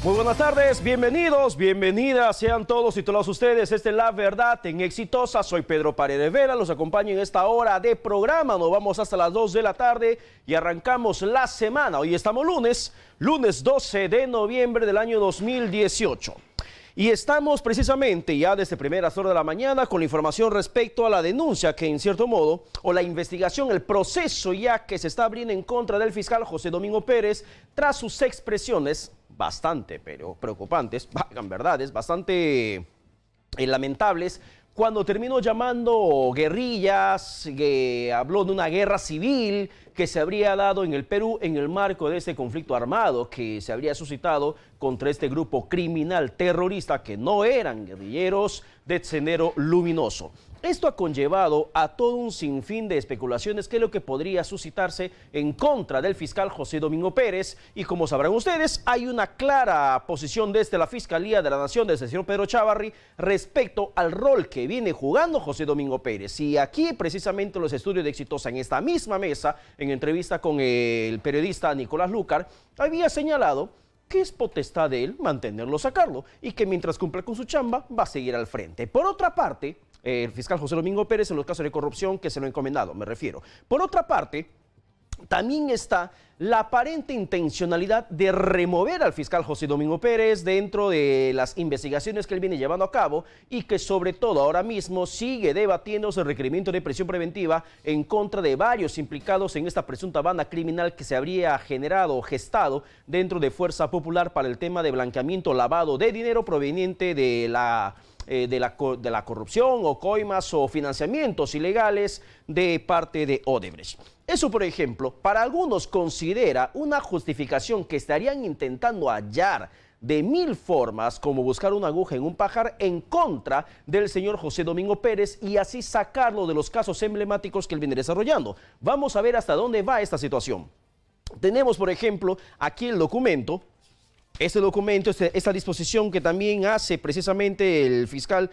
Muy buenas tardes, bienvenidos, bienvenidas sean todos y todas ustedes. Esta es La Verdad en Exitosa. Soy Pedro Paredes Vera, los acompaño en esta hora de programa. Nos vamos hasta las 2 de la tarde y arrancamos la semana. Hoy estamos lunes 12 de noviembre del año 2018. Y estamos precisamente ya desde primeras horas de la mañana con la información respecto a la denuncia que en cierto modo, o la investigación, el proceso ya que se está abriendo en contra del fiscal José Domingo Pérez tras sus expresiones bastante, pero preocupantes, valgan verdades, bastante lamentables, cuando terminó llamando guerrillas, que habló de una guerra civil que se habría dado en el Perú en el marco de este conflicto armado que se habría suscitado contra este grupo criminal terrorista que no eran guerrilleros de Sendero Luminoso. Esto ha conllevado a todo un sinfín de especulaciones que es lo que podría suscitarse en contra del fiscal José Domingo Pérez, y como sabrán ustedes, hay una clara posición desde la Fiscalía de la Nación, desde el señor Pedro Chávarri, respecto al rol que viene jugando José Domingo Pérez. Y aquí precisamente los estudios de Exitosa, en esta misma mesa, en entrevista con el periodista Nicolás Lucar, había señalado que es potestad de él mantenerlo, sacarlo, y que mientras cumpla con su chamba va a seguir al frente. Por otra parte, el fiscal José Domingo Pérez en los casos de corrupción que se lo ha encomendado, me refiero. Por otra parte, también está la aparente intencionalidad de remover al fiscal José Domingo Pérez dentro de las investigaciones que él viene llevando a cabo, y que sobre todo ahora mismo sigue debatiéndose el requerimiento de prisión preventiva en contra de varios implicados en esta presunta banda criminal que se habría generado o gestado dentro de Fuerza Popular para el tema de blanqueamiento, lavado de dinero proveniente de la corrupción o coimas o financiamientos ilegales de parte de Odebrecht. Eso, por ejemplo, para algunos considera una justificación que estarían intentando hallar de mil formas, como buscar una aguja en un pajar en contra del señor José Domingo Pérez y así sacarlo de los casos emblemáticos que él viene desarrollando. Vamos a ver hasta dónde va esta situación. Tenemos, por ejemplo, aquí el documento. Este documento, esta disposición que también hace precisamente el fiscal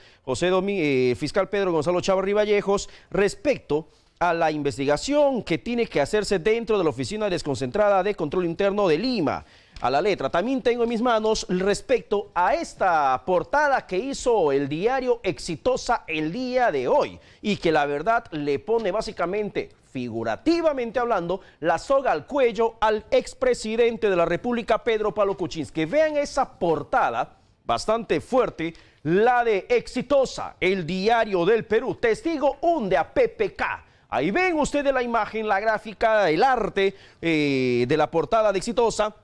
fiscal Pedro Gonzalo Chávarri Vallejos respecto a la investigación que tiene que hacerse dentro de la Oficina Desconcentrada de Control Interno de Lima. A la letra, también tengo en mis manos respecto a esta portada que hizo el diario Exitosa el día de hoy, y que la verdad le pone básicamente, figurativamente hablando, la soga al cuello al expresidente de la República, Pedro Pablo Kuczynski. Vean esa portada, bastante fuerte, la de Exitosa, el diario del Perú. Testigo hunde a PPK. Ahí ven ustedes la imagen, la gráfica, el arte de la portada de Exitosa.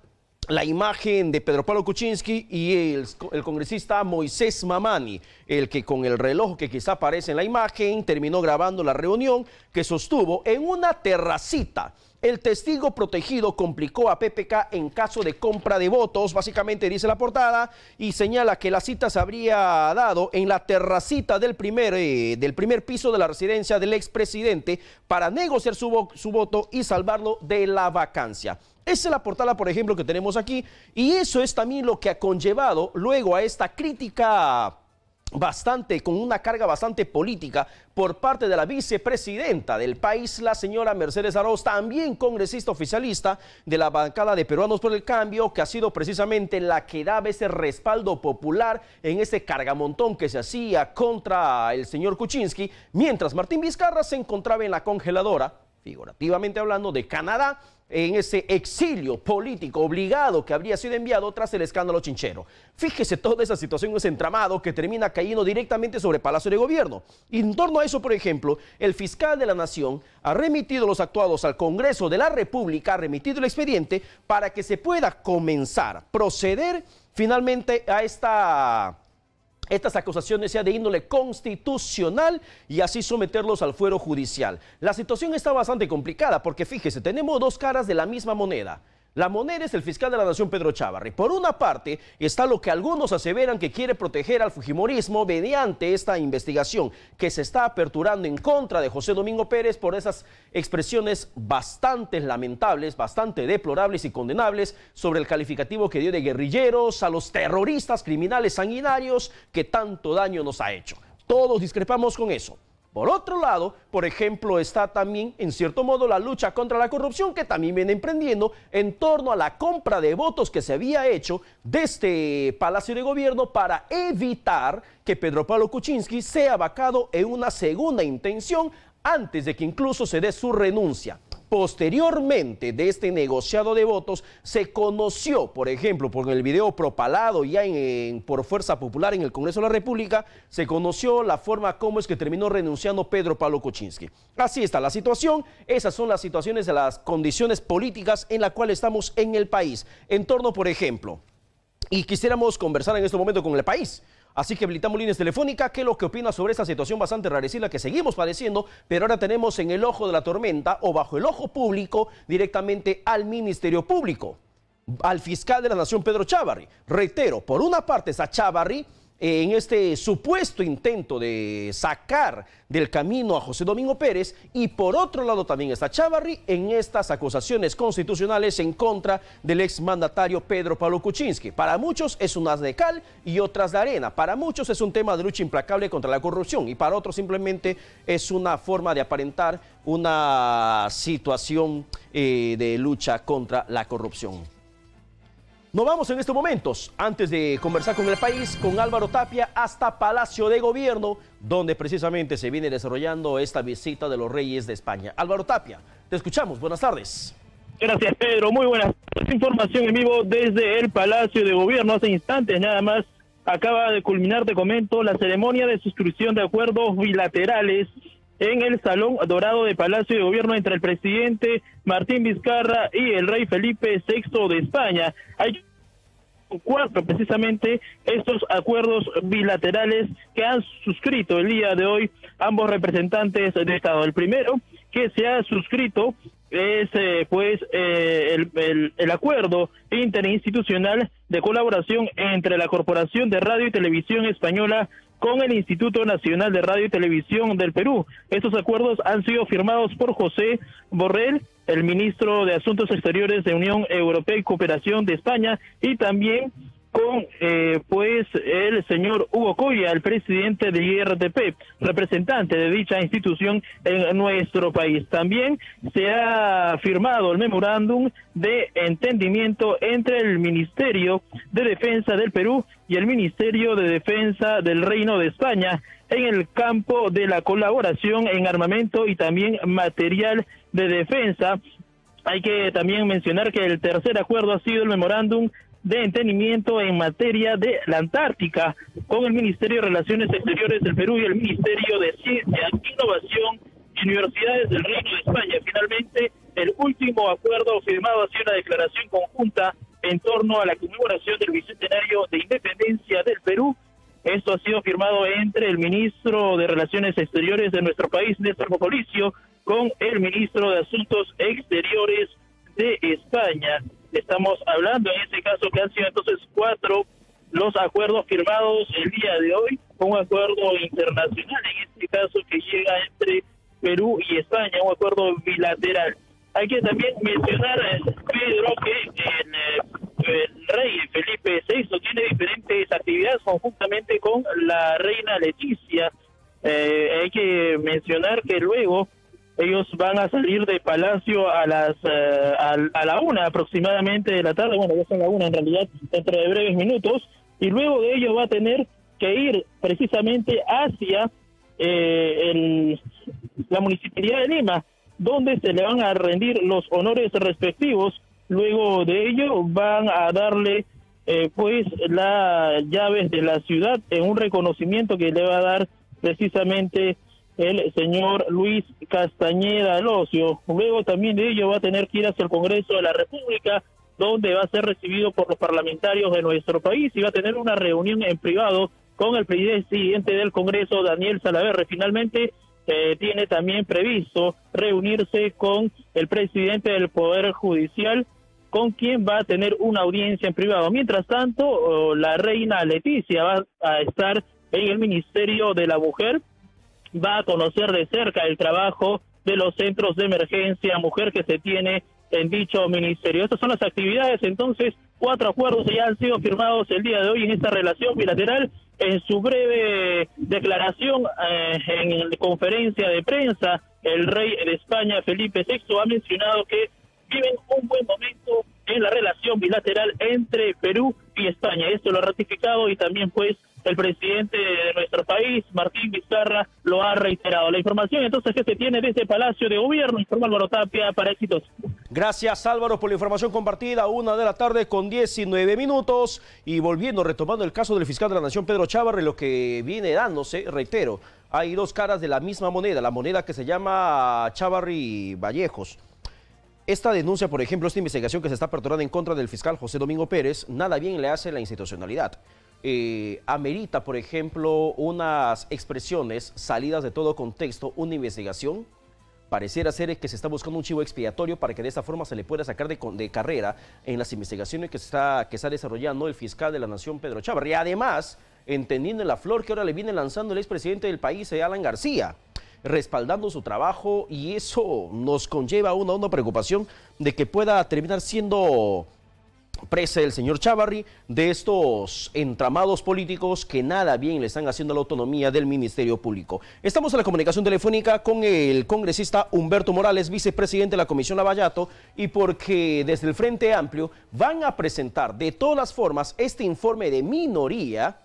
La imagen de Pedro Pablo Kuczynski y el congresista Moisés Mamani, el que con el reloj que quizá aparece en la imagen terminó grabando la reunión que sostuvo en una terracita. El testigo protegido complicó a PPK en caso de compra de votos, básicamente dice la portada, y señala que la cita se habría dado en la terracita del primer piso de la residencia del expresidente para negociar su voto y salvarlo de la vacancia. Esa es la portada, por ejemplo, que tenemos aquí, y eso es también lo que ha conllevado luego a esta crítica con una carga bastante política por parte de la vicepresidenta del país, la señora Mercedes Arauz, también congresista oficialista de la bancada de Peruanos por el Cambio, que ha sido precisamente la que daba ese respaldo popular en ese cargamontón que se hacía contra el señor Kuczynski, mientras Martín Vizcarra se encontraba en la congeladora, figurativamente hablando, de Canadá, en ese exilio político obligado que habría sido enviado tras el escándalo Chinchero. Fíjese toda esa situación, ese entramado que termina cayendo directamente sobre Palacio de Gobierno. Y en torno a eso, por ejemplo, el fiscal de la Nación ha remitido los actuados al Congreso de la República, ha remitido el expediente para que se pueda comenzar a proceder finalmente a estas acusaciones sea de índole constitucional y así someterlos al fuero judicial. La situación está bastante complicada porque fíjese, tenemos dos caras de la misma moneda. La moneda es el fiscal de la Nación, Pedro Chávarri. Por una parte está lo que algunos aseveran que quiere proteger al fujimorismo mediante esta investigación que se está aperturando en contra de José Domingo Pérez por esas expresiones bastante lamentables, bastante deplorables y condenables sobre el calificativo que dio de guerrilleros a los terroristas criminales sanguinarios que tanto daño nos ha hecho. Todos discrepamos con eso. Por otro lado, por ejemplo, está también, en cierto modo, la lucha contra la corrupción que también viene emprendiendo en torno a la compra de votos que se había hecho desde Palacio de Gobierno para evitar que Pedro Pablo Kuczynski sea vacado en una segunda intención antes de que incluso se dé su renuncia. Posteriormente de este negociado de votos, se conoció, por ejemplo, por el video propalado ya por Fuerza Popular en el Congreso de la República, se conoció la forma como es que terminó renunciando Pedro Pablo Kuczynski. Así está la situación, esas son las situaciones de las condiciones políticas en las cuales estamos en el país. En torno, por ejemplo, y quisiéramos conversar en este momento con el país. Así que habilitamos líneas telefónicas. ¿Qué es lo que opina sobre esta situación bastante rarecida que seguimos padeciendo? Pero ahora tenemos en el ojo de la tormenta o bajo el ojo público directamente al Ministerio Público, al fiscal de la Nación, Pedro Chávarri. Reitero, por una parte está Chávarri en este supuesto intento de sacar del camino a José Domingo Pérez, y por otro lado también está Chávarri en estas acusaciones constitucionales en contra del exmandatario Pedro Pablo Kuczynski. Para muchos es un haz de cal y otras de arena, para muchos es un tema de lucha implacable contra la corrupción y para otros simplemente es una forma de aparentar una situación de lucha contra la corrupción. Nos vamos en estos momentos, antes de conversar con el país, con Álvaro Tapia hasta Palacio de Gobierno, donde precisamente se viene desarrollando esta visita de los Reyes de España. Álvaro Tapia, te escuchamos, buenas tardes. Gracias, Pedro, muy buenas tardes. Información en vivo desde el Palacio de Gobierno. Hace instantes nada más acaba de culminar, te comento, la ceremonia de suscripción de acuerdos bilaterales en el Salón Dorado de Palacio de Gobierno entre el presidente Martín Vizcarra y el rey Felipe VI de España. Hay 4 precisamente estos acuerdos bilaterales que han suscrito el día de hoy ambos representantes de Estado. El primero que se ha suscrito es el acuerdo interinstitucional de colaboración entre la Corporación de Radio y Televisión Española con el Instituto Nacional de Radio y Televisión del Perú. Estos acuerdos han sido firmados por José Borrell, el ministro de Asuntos Exteriores de Unión Europea y Cooperación de España, y también con el señor Hugo Coya, el presidente de IRTP, representante de dicha institución en nuestro país. También se ha firmado el memorándum de entendimiento entre el Ministerio de Defensa del Perú y el Ministerio de Defensa del Reino de España en el campo de la colaboración en armamento y también material de defensa. Hay que también mencionar que el tercer acuerdo ha sido el memorándum de entendimiento en materia de la Antártica con el Ministerio de Relaciones Exteriores del Perú y el Ministerio de Ciencia, Innovación y Universidades del Reino de España. Finalmente, el último acuerdo firmado ha sido una declaración conjunta en torno a la conmemoración del Bicentenario de Independencia del Perú. Esto ha sido firmado entre el ministro de Relaciones Exteriores de nuestro país, Néstor Bocolicio, con el ministro de Asuntos Exteriores de España. Estamos hablando en este caso que han sido entonces 4 los acuerdos firmados el día de hoy, un acuerdo internacional, en este caso que llega entre Perú y España, un acuerdo bilateral. Hay que también mencionar, Pedro, que el rey Felipe VI tiene diferentes actividades conjuntamente con la reina Leticia. Hay que mencionar que luego ellos van a salir de Palacio a la 1 aproximadamente de la tarde, bueno, ya son la 1 en realidad, dentro de breves minutos, y luego de ello va a tener que ir precisamente hacia la Municipalidad de Lima, donde se le van a rendir los honores respectivos. Luego de ello van a darle las llaves de la ciudad en un reconocimiento que le va a dar precisamente el señor Luis Castañeda Alosio. Luego también de ello va a tener que ir hacia el Congreso de la República, donde va a ser recibido por los parlamentarios de nuestro país y va a tener una reunión en privado con el presidente del Congreso, Daniel Salaverry. Finalmente, tiene también previsto reunirse con el presidente del Poder Judicial, con quien va a tener una audiencia en privado. Mientras tanto, la reina Leticia va a estar en el Ministerio de la Mujer, va a conocer de cerca el trabajo de los centros de emergencia mujer que se tiene en dicho ministerio. Estas son las actividades, entonces, 4 acuerdos ya han sido firmados el día de hoy en esta relación bilateral En su breve declaración en conferencia de prensa, el rey de España, Felipe VI, ha mencionado que viven un buen momento en la relación bilateral entre Perú y España. Esto lo ha ratificado y también pues el presidente de nuestro país, Martín Vizcarra, lo ha reiterado. La información entonces que se tiene desde Palacio de Gobierno, informa Álvaro Tapia para Éxitos. Gracias Álvaro por la información compartida, 1:19 p.m. y retomando el caso del fiscal de la Nación, Pedro Chávarri, lo que viene dándose, reitero, hay dos caras de la misma moneda, la moneda que se llama Chávarri Vallejos. Esta denuncia, por ejemplo, esta investigación que se está aperturando en contra del fiscal José Domingo Pérez, nada bien le hace la institucionalidad. Amerita, por ejemplo, unas expresiones salidas de todo contexto, una investigación. Pareciera ser que se está buscando un chivo expiatorio para que de esta forma se le pueda sacar de carrera en las investigaciones que está desarrollando el fiscal de la Nación, Pedro Chávarri. Y además, entendiendo la flor que ahora le viene lanzando el expresidente del país, Alan García, respaldando su trabajo, y eso nos conlleva una preocupación de que pueda terminar siendo presa el señor Chávarri de estos entramados políticos que nada bien le están haciendo a la autonomía del Ministerio Público. Estamos en la comunicación telefónica con el congresista Humberto Morales, vicepresidente de la Comisión Lavallato, y porque desde el Frente Amplio van a presentar de todas las formas este informe de minoría,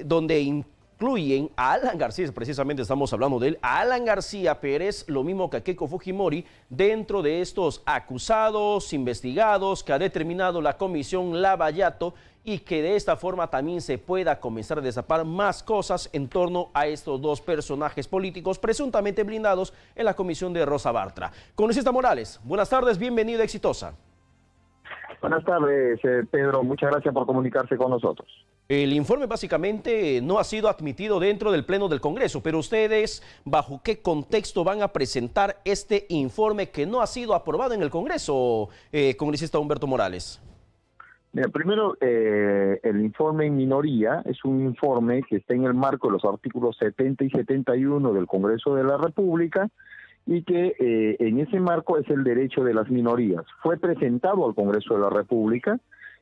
donde incluyen a Alan García, precisamente estamos hablando de él, a Alan García Pérez, lo mismo que a Keiko Fujimori, dentro de estos acusados, investigados, que ha determinado la Comisión Lavallato, y que de esta forma también se pueda comenzar a destapar más cosas en torno a estos dos personajes políticos presuntamente blindados en la comisión de Rosa Bartra. Congresista Morales, buenas tardes, bienvenido a Exitosa. Buenas tardes, Pedro, muchas gracias por comunicarse con nosotros. El informe básicamente no ha sido admitido dentro del Pleno del Congreso, pero ustedes, ¿bajo qué contexto van a presentar este informe que no ha sido aprobado en el Congreso, congresista Humberto Morales? Mira, primero, el informe en minoría es un informe que está en el marco de los artículos 70 y 71 del Congreso de la República, y que en ese marco es el derecho de las minorías. Fue presentado al Congreso de la República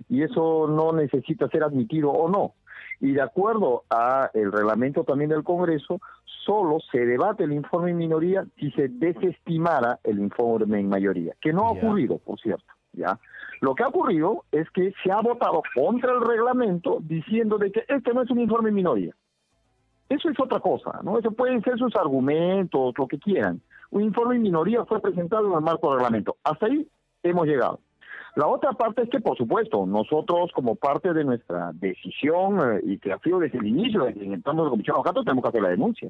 y eso no necesita ser admitido o no. Y de acuerdo a el reglamento también del Congreso, solo se debate el informe en minoría si se desestimara el informe en mayoría, que no ha ocurrido, por cierto, ¿ya? Lo que ha ocurrido es que se ha votado contra el reglamento diciendo de que este no es un informe en minoría. Eso es otra cosa, ¿no? Eso pueden ser sus argumentos, lo que quieran. Un informe en minoría fue presentado en el marco del reglamento. Hasta ahí hemos llegado. La otra parte es que, por supuesto, nosotros como parte de nuestra decisión y que ha sido desde el inicio, desde que entramos a la Comisión Lavallato, tenemos que hacer la denuncia.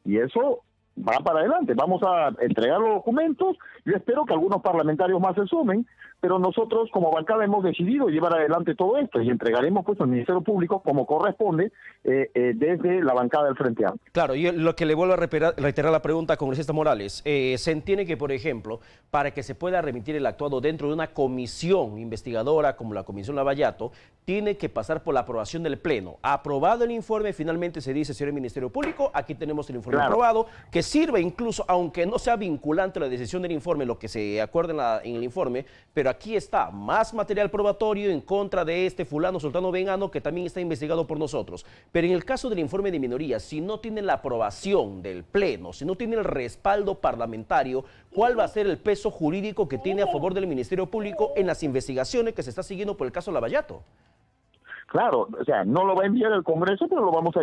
Y eso va para adelante. Vamos a entregar los documentos. Yo espero que algunos parlamentarios más se sumen, pero nosotros como bancada hemos decidido llevar adelante todo esto y entregaremos pues al Ministerio Público como corresponde desde la bancada del Frente Amplio. Claro, y lo que le vuelvo a reiterar la pregunta, congresista Morales, se entiende que, por ejemplo, para que se pueda remitir el actuado dentro de una comisión investigadora como la Comisión Lavallato, tiene que pasar por la aprobación del Pleno. Aprobado el informe, finalmente se dice, señor Ministerio Público, aquí tenemos el informe aprobado, que sirve incluso, aunque no sea vinculante la decisión del informe, lo que se acuerda en el informe, pero aquí está más material probatorio en contra de este fulano, sultano, vengano, que también está investigado por nosotros. Pero en el caso del informe de minoría, si no tiene la aprobación del Pleno, si no tiene el respaldo parlamentario, ¿cuál va a ser el peso jurídico que tiene a favor del Ministerio Público en las investigaciones que se está siguiendo por el caso Lavallato? Claro, o sea, no lo va a enviar el Congreso, pero lo vamos a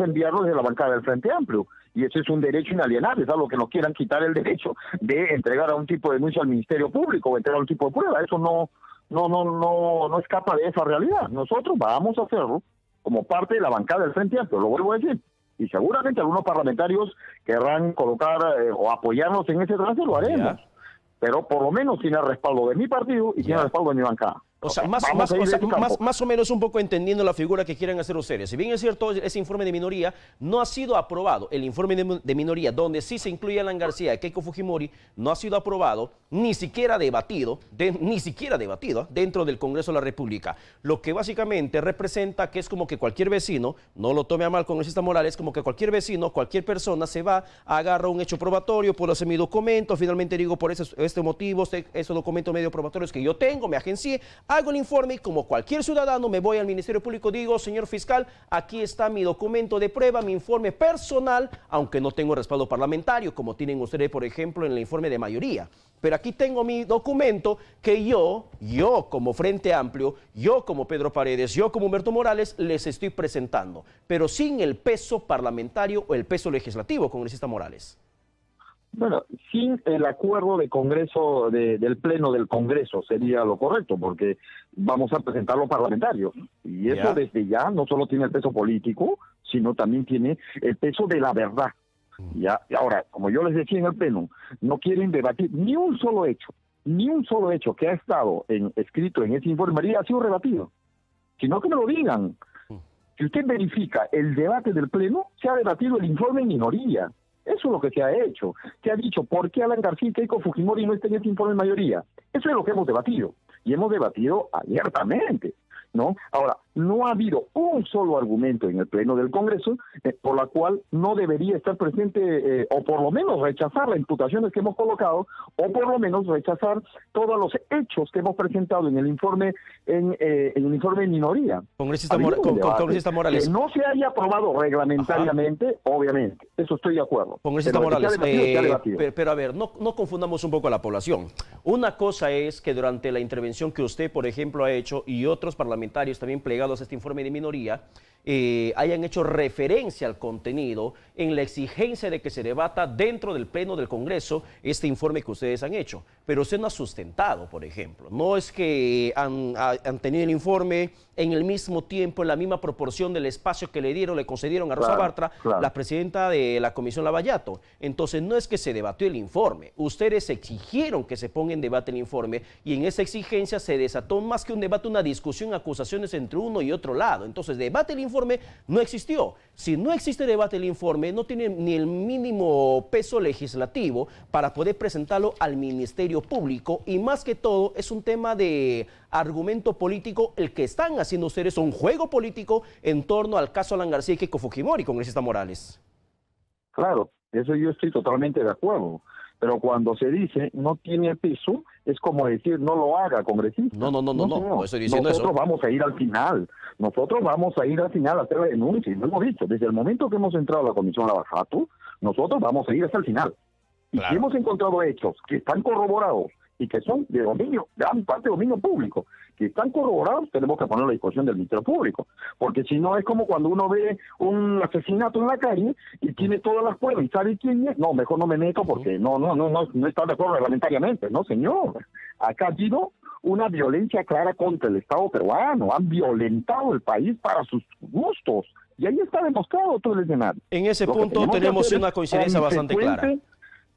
enviar desde la bancada del Frente Amplio. Y ese es un derecho inalienable, es algo que nos quieran quitar el derecho de entregar a un tipo de denuncia al Ministerio Público o entregar un tipo de prueba. Eso no escapa de esa realidad. Nosotros vamos a hacerlo como parte de la bancada del Frente Amplio, lo vuelvo a decir. Y seguramente algunos parlamentarios querrán colocar o apoyarnos en ese trance, lo haremos. Pero por lo menos tiene el respaldo de mi partido y tiene el respaldo de mi bancada. O sea, más o menos un poco entendiendo la figura que quieren hacer ustedes. Si bien es cierto, ese informe de minoría no ha sido aprobado, el informe de minoría, donde sí se incluye a Alan García y Keiko Fujimori, no ha sido aprobado, ni siquiera debatido dentro del Congreso de la República. Lo que básicamente representa que es como que cualquier vecino, no lo tome a mal, congresista Morales, como que cualquier vecino, cualquier persona se va, agarra un hecho probatorio, puedo hacer mi documento, finalmente digo por este motivo, estos documentos medio probatorios que yo tengo, me agencié, Hago el informe y como cualquier ciudadano me voy al Ministerio Público, digo, señor fiscal, aquí está mi documento de prueba, mi informe personal, aunque no tengo respaldo parlamentario, como tienen ustedes, por ejemplo, en el informe de mayoría. Pero aquí tengo mi documento que yo como Frente Amplio, yo como Pedro Paredes, yo como Humberto Morales, les estoy presentando, pero sin el peso parlamentario o el peso legislativo, congresista Morales. Bueno, sin el acuerdo de Congreso, del Pleno del Congreso sería lo correcto, porque vamos a presentar los parlamentarios. Y eso desde ya no solo tiene el peso político, sino también tiene el peso de la verdad. Ya, y ahora, como yo les decía en el Pleno, no quieren debatir ni un solo hecho que ha estado escrito en ese informe María ha sido rebatido, sino que me lo digan. Si usted verifica el debate del Pleno, se ha debatido el informe en minoría. Eso es lo que se ha hecho. Se ha dicho, ¿por qué Alan García y Keiko Fujimori no están en ese informe en mayoría? Eso es lo que hemos debatido. Y hemos debatido abiertamente, ¿no? Ahora, no ha habido un solo argumento en el Pleno del Congreso por la cual no debería estar presente, o por lo menos rechazar las imputaciones que hemos colocado, o por lo menos rechazar todos los hechos que hemos presentado en el informe en el informe en minoría. Congresista Morales. Que no se haya aprobado reglamentariamente, obviamente, eso estoy de acuerdo. Congresista Morales, pero a ver, no confundamos un poco a la población. Una cosa es que durante la intervención que usted, por ejemplo, ha hecho y otros parlamentarios también plegados a este informe de minoría, hayan hecho referencia al contenido en la exigencia de que se debata dentro del Pleno del Congreso este informe que ustedes han hecho. Pero usted no ha sustentado, por ejemplo. No es que han tenido el informe en el mismo tiempo, en la misma proporción del espacio que le concedieron a Rosa Bartra, la presidenta de la Comisión Lavallato. Entonces no es que se debatió el informe. Ustedes exigieron que se ponga en debate el informe y en esa exigencia se desató más que un debate, una discusión, acusaciones entre uno y otro lado. Entonces debate el informe no existió. Si no existe debate del informe, no tiene ni el mínimo peso legislativo para poder presentarlo al Ministerio Público, y más que todo es un tema de argumento político el que están haciendo ustedes, un juego político en torno al caso Alan García y Keiko Fujimori, congresista Morales. Claro, eso yo estoy totalmente de acuerdo. Pero cuando se dice no tiene peso, es como decir no lo haga, congresista. No estoy diciendo eso. Nosotros vamos a ir al final. Nosotros vamos a ir al final a hacer la denuncia. Y lo hemos dicho, desde el momento que hemos entrado a la Comisión Lavallato, nosotros vamos a ir hasta el final. Y si hemos encontrado hechos que están corroborados y que son de dominio, gran parte de dominio público, que están corroborados, tenemos que ponerlo a disposición del Ministerio Público, porque si no es como cuando uno ve un asesinato en la calle y tiene todas las pruebas y sabe quién es, no, mejor no me meto porque no está de acuerdo reglamentariamente, no señor, acá ha habido una violencia clara contra el Estado peruano, han violentado el país para sus gustos, y ahí está demostrado todo el escenario. En ese punto tenemos una coincidencia bastante clara.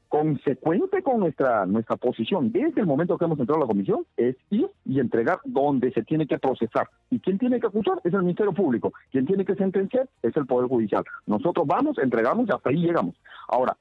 Consecuente con nuestra posición desde el momento que hemos entrado a la comisión es ir y entregar donde se tiene que procesar. ¿Y quién tiene que acusar? Es el Ministerio Público. ¿Quién tiene que sentenciar? Es el Poder Judicial. Nosotros vamos, entregamos y hasta ahí llegamos. Ahora,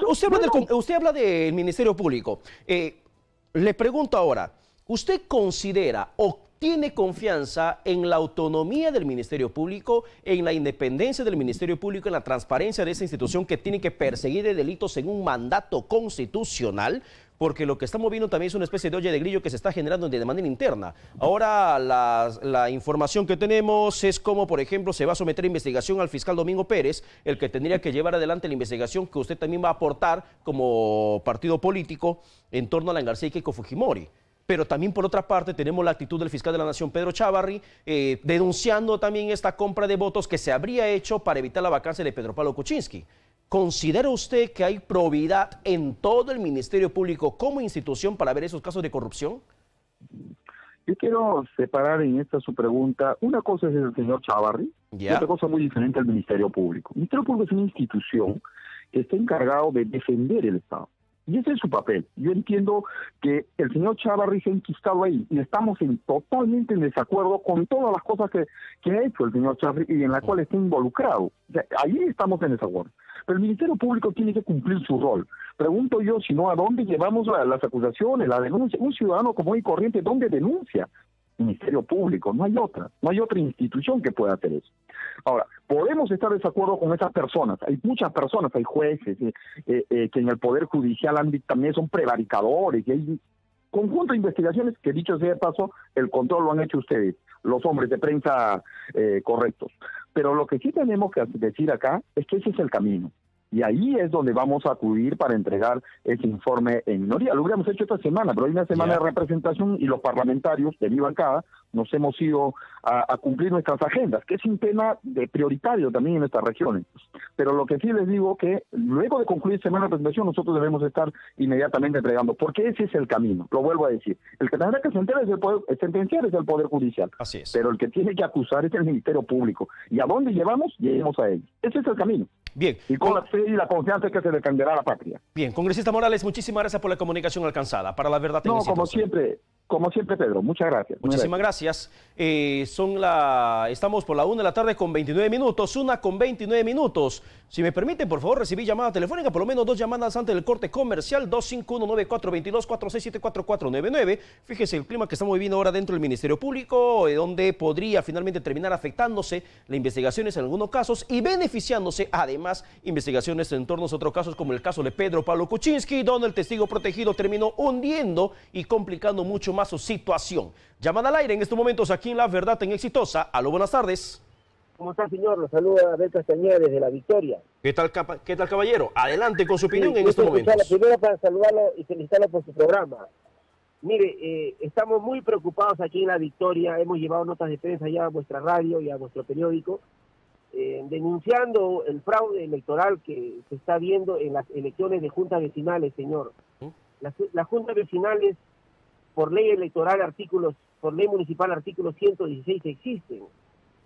usted habla del Ministerio Público. Le pregunto ahora, ¿usted considera o tiene confianza en la autonomía del Ministerio Público, en la independencia del Ministerio Público, en la transparencia de esa institución que tiene que perseguir delitos en un mandato constitucional? Porque lo que estamos viendo también es una especie de olla de grillo que se está generando de manera interna. Ahora la información que tenemos es como, por ejemplo, se va a someter a investigación al fiscal Domingo Pérez, el que tendría que llevar adelante la investigación que usted también va a aportar como partido político en torno a Alan García y Keiko Fujimori. Pero también, por otra parte, tenemos la actitud del fiscal de la Nación, Pedro Chávarri, denunciando también esta compra de votos que se habría hecho para evitar la vacancia de Pedro Pablo Kuczynski. ¿Considera usted que hay probidad en todo el Ministerio Público como institución para ver esos casos de corrupción? Yo quiero separar en esta su pregunta. Una cosa es el señor Chávarri, y otra cosa muy diferente al Ministerio Público. El Ministerio Público es una institución que está encargado de defender el Estado. Y ese es su papel. Yo entiendo que el señor Chávarri se ha enquistado ahí y estamos totalmente en desacuerdo con todas las cosas que ha hecho el señor Chávarri y en la cual está involucrado. O sea, ahí estamos en desacuerdo. Pero el Ministerio Público tiene que cumplir su rol. Pregunto yo, si no, ¿a dónde llevamos las acusaciones, la denuncia? Un ciudadano común y corriente, ¿dónde denuncia? Ministerio Público, no hay otra institución que pueda hacer eso. Ahora, podemos estar de desacuerdo con esas personas, hay muchas personas, hay jueces que en el Poder Judicial también son prevaricadores, y hay conjunto de investigaciones que, dicho sea de paso, el control lo han hecho ustedes, los hombres de prensa correctos. Pero lo que sí tenemos que decir acá es que ese es el camino. Y ahí es donde vamos a acudir para entregar ese informe en minoría. Lo hubiéramos hecho esta semana, pero hay una semana de representación y los parlamentarios de mi bancada nos hemos ido a cumplir nuestras agendas, que es un tema prioritario también en estas regiones. Pero lo que sí les digo que luego de concluir semana de presentación nosotros debemos estar inmediatamente entregando, porque ese es el camino, lo vuelvo a decir. El que tendrá que sentenciar es el Poder Judicial. Así es. Pero el que tiene que acusar es el Ministerio Público. ¿Y a dónde llevamos? Lleguemos a él. Ese es el camino. Bien. Y con la fe y la confianza que se defenderá la patria. Bien, congresista Morales, muchísimas gracias por la comunicación alcanzada. Para la verdad. No, como siempre, Pedro, muchas gracias. Muchísimas gracias. Estamos por la 1 de la tarde con 29 minutos, 1 con 29 minutos. Si me permiten, por favor, recibí llamada telefónica, por lo menos 2 llamadas antes del corte comercial, 251-9422-4674-499. Fíjese el clima que estamos viviendo ahora dentro del Ministerio Público, donde podría finalmente terminar afectándose las investigaciones en algunos casos y beneficiándose, además, investigaciones en torno a otros casos, como el caso de Pedro Pablo Kuczynski, donde el testigo protegido terminó hundiendo y complicando mucho más su situación. Llamada al aire en estos momentos aquí en La Verdad en Exitosa. Aló, buenas tardes. ¿Cómo está, señor? Lo saluda Abel Castañeda desde La Victoria. ¿Qué tal, caballero? Adelante con su opinión en estos momentos. Primero, para saludarlo y felicitarlo por su programa. Mire, estamos muy preocupados aquí en La Victoria. Hemos llevado notas de prensa ya a vuestra radio y a vuestro periódico, denunciando el fraude electoral que se está viendo en las elecciones de juntas vecinales, señor. Las juntas vecinales, por ley electoral, por ley municipal, artículo 116, existen.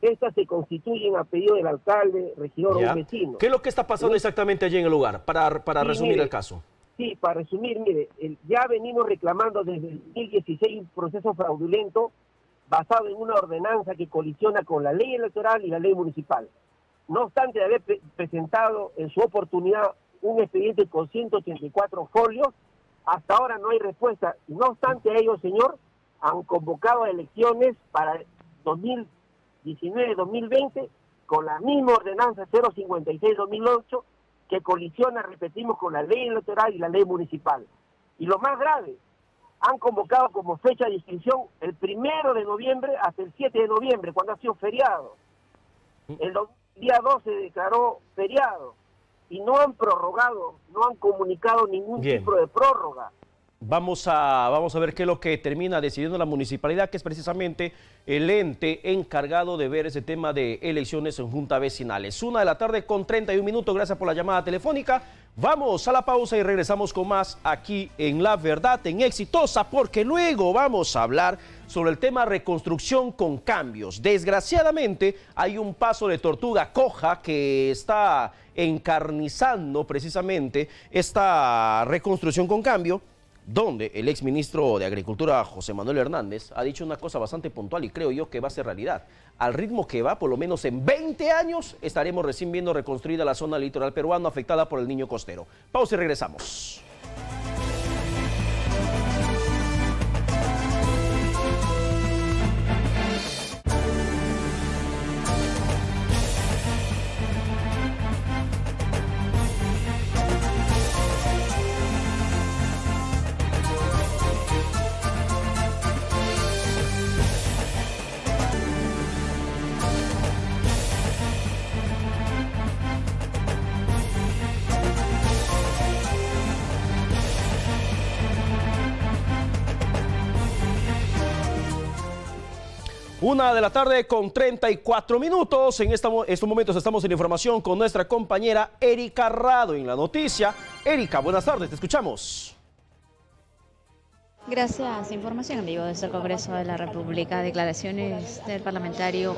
Estas se constituyen a pedido del alcalde, regidor o un vecino. ¿Qué es lo que está pasando exactamente allí en el lugar? Para resumir el caso. Sí, para resumir, mire, ya venimos reclamando desde el 2016 un proceso fraudulento basado en una ordenanza que colisiona con la ley electoral y la ley municipal. No obstante de haber presentado en su oportunidad un expediente con 184 folios, hasta ahora no hay respuesta. No obstante a ello, señor, han convocado a elecciones para 2019-2020 con la misma ordenanza 056-2008 que colisiona, repetimos, con la ley electoral y la ley municipal. Y lo más grave, han convocado como fecha de inscripción el 1 de noviembre hasta el 7 de noviembre, cuando ha sido feriado. El día 2 se declaró feriado y no han prorrogado, no han comunicado ningún tipo de prórroga. Vamos a ver qué es lo que termina decidiendo la municipalidad, que es precisamente el ente encargado de ver ese tema de elecciones en juntas vecinales. 1 de la tarde con 31 minutos, gracias por la llamada telefónica. Vamos a la pausa y regresamos con más aquí en La Verdad en Exitosa, porque luego vamos a hablar sobre el tema reconstrucción con cambios. Desgraciadamente hay un paso de tortuga coja que está encarnizando precisamente esta reconstrucción con cambio, donde el exministro de Agricultura, José Manuel Hernández, ha dicho una cosa bastante puntual y creo yo que va a ser realidad. Al ritmo que va, por lo menos en 20 años, estaremos recién viendo reconstruida la zona litoral peruana afectada por el Niño Costero. Pausa y regresamos. Una de la tarde con 34 minutos. En estos momentos estamos en información con nuestra compañera Erika Rado en la noticia. Erika, buenas tardes, te escuchamos. Gracias. Información en vivo desde el Congreso de la República. Declaraciones del parlamentario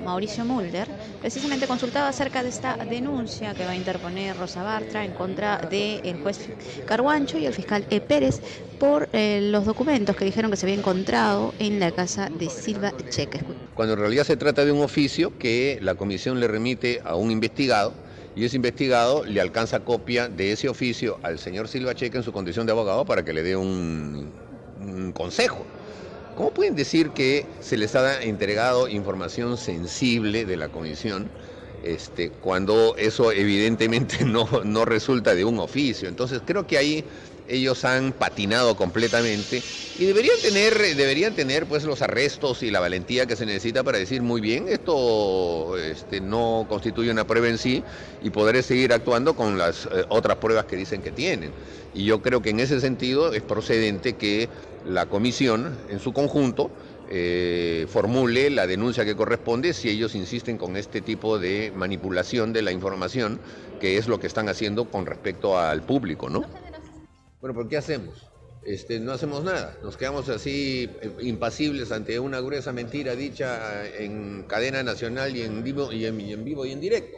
Mauricio Mulder, precisamente consultaba acerca de esta denuncia que va a interponer Rosa Bartra en contra del juez Carhuancho y el fiscal Pérez por los documentos que dijeron que se había encontrado en la casa de Silva Checa. Cuando en realidad se trata de un oficio que la comisión le remite a un investigado, y ese investigado le alcanza copia de ese oficio al señor Silva Checa en su condición de abogado para que le dé un consejo. ¿Cómo pueden decir que se les ha entregado información sensible de la comisión cuando eso evidentemente no resulta de un oficio. Entonces creo que ahí ellos han patinado completamente y deberían tener pues los arrestos y la valentía que se necesita para decir muy bien, esto no constituye una prueba en sí y podré seguir actuando con las otras pruebas que dicen que tienen. Y yo creo que en ese sentido es procedente que la comisión en su conjunto formule la denuncia que corresponde si ellos insisten con este tipo de manipulación de la información, que es lo que están haciendo con respecto al público, ¿no? Bueno, ¿pero qué hacemos? No hacemos nada, nos quedamos así impasibles ante una gruesa mentira dicha en cadena nacional y en vivo y en directo.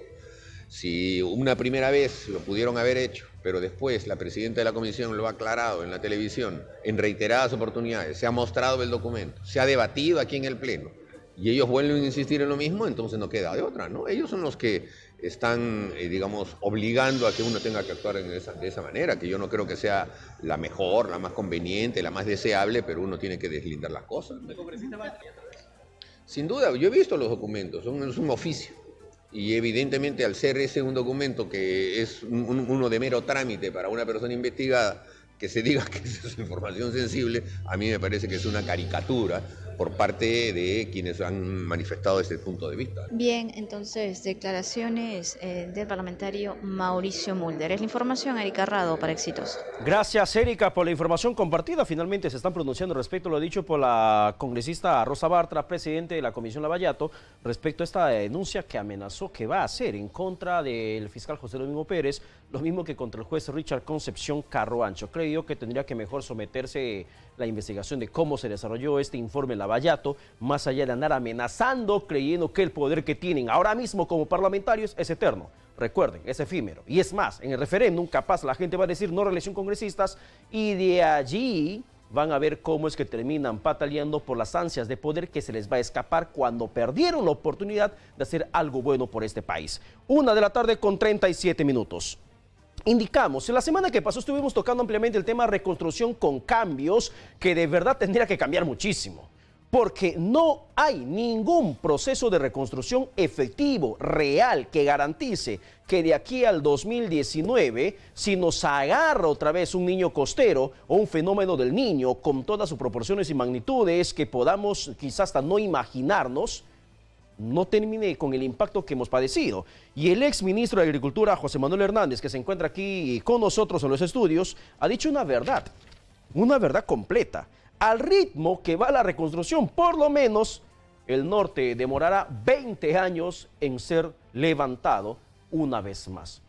Si una primera vez lo pudieron haber hecho, pero después la presidenta de la comisión lo ha aclarado en la televisión en reiteradas oportunidades, se ha mostrado el documento, se ha debatido aquí en el Pleno, y ellos vuelven a insistir en lo mismo, entonces no queda de otra, ¿no? Ellos son los que están, digamos, obligando a que uno tenga que actuar de esa manera, que yo no creo que sea la mejor, la más conveniente, la más deseable, pero uno tiene que deslindar las cosas. Sin duda, yo he visto los documentos, es un oficio. Y evidentemente al ser ese un documento que es uno de mero trámite para una persona investigada, que se diga que es información sensible, a mí me parece que es una caricatura por parte de quienes han manifestado ese punto de vista. Bien, entonces, declaraciones del parlamentario Mauricio Mulder. Es la información, Erika Rado, para Exitosa. Gracias, Erika, por la información compartida. Finalmente se están pronunciando respecto a lo dicho por la congresista Rosa Bartra, presidente de la Comisión Lavallato, respecto a esta denuncia que amenazó que va a hacer en contra del fiscal José Domingo Pérez, lo mismo que contra el juez Richard Concepción Carroancho. Creo que tendría que mejor someterse la investigación de cómo se desarrolló este informe Lavallato, más allá de andar amenazando, creyendo que el poder que tienen ahora mismo como parlamentarios es eterno. Recuerden, es efímero. Y es más, en el referéndum capaz la gente va a decir no reelección congresistas y de allí van a ver cómo es que terminan pataleando por las ansias de poder que se les va a escapar cuando perdieron la oportunidad de hacer algo bueno por este país. 1:37 p.m. Indicamos, en la semana que pasó estuvimos tocando ampliamente el tema reconstrucción con cambios que de verdad tendría que cambiar muchísimo, porque no hay ningún proceso de reconstrucción efectivo, real, que garantice que de aquí al 2019, si nos agarra otra vez un niño costero o un fenómeno del niño con todas sus proporciones y magnitudes que podamos quizás hasta no imaginarnos, no termine con el impacto que hemos padecido. Y el ex ministro de Agricultura, José Manuel Hernández, que se encuentra aquí con nosotros en los estudios, ha dicho una verdad completa. Al ritmo que va la reconstrucción, por lo menos el norte demorará 20 años en ser levantado una vez más.